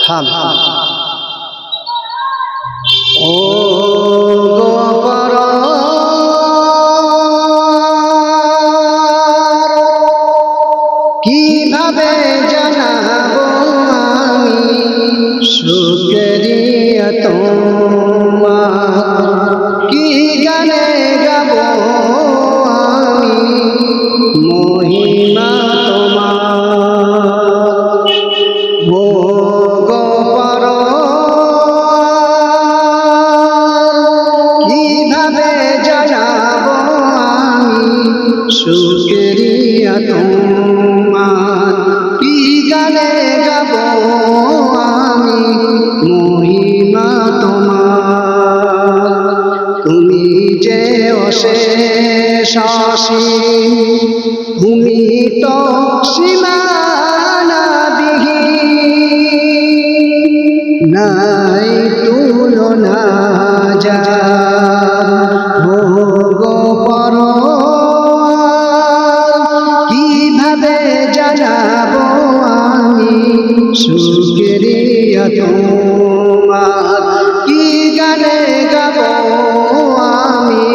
থাম ও কিভাবে জানাবো আমি শুকরিয়া তোমার, কি গানে গাবো আমি মহিমা তোমার। ও গো কিভাবে জানাবো আমি শুকরিয়া তোমার, কি গানে গাবো আমি মহিমা তোমার। তুমি যে অশেষ অসীম, তুমি তো সীমানাবিহীন, নাই তুলনা যার। ও গো কিভাবে জানাবো আমি শুকরিয়া তোমার, কি গানে গাবো আমি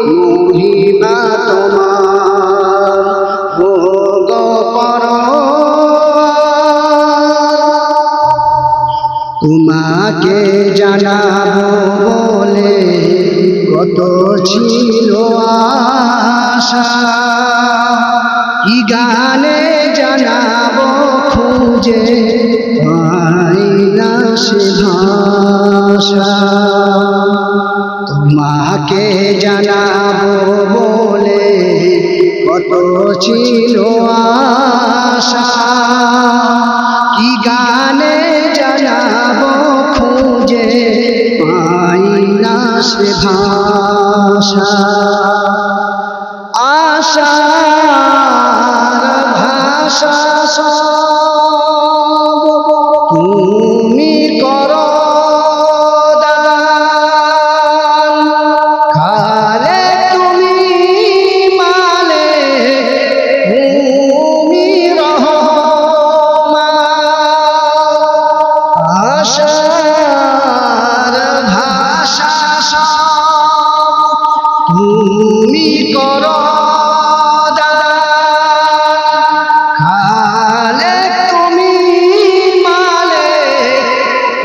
মহিমা তোমার। ও গো তোমাকে জানাবো বলে কত ছিল আশা, কি গানে জানাবো খুঁজে পাই না সে ভাষা। তোমাকে জানাবো বলে কত ছিল আশা, কি গানে জানাবো খুঁজে পাই না সে ভাষা। আশার ভাষা সব তুমি করো দান, খালে তুমি মালিক, তুমি রহমান। আশার ভাষা সব তুমি করো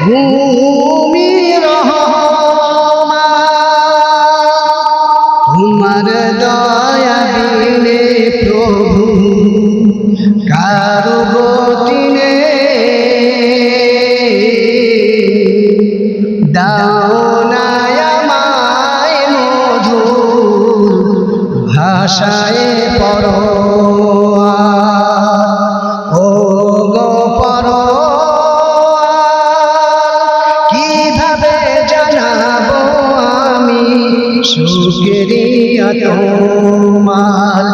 ভূমি রহমান। তোমার দয়া বিনে প্রভু কারো গতি নেই, দাও না আমায় মধুর ভাষায় পরোয়া। ও গো কিভাবে জানাবো আমি শুকরিয়া তোমার,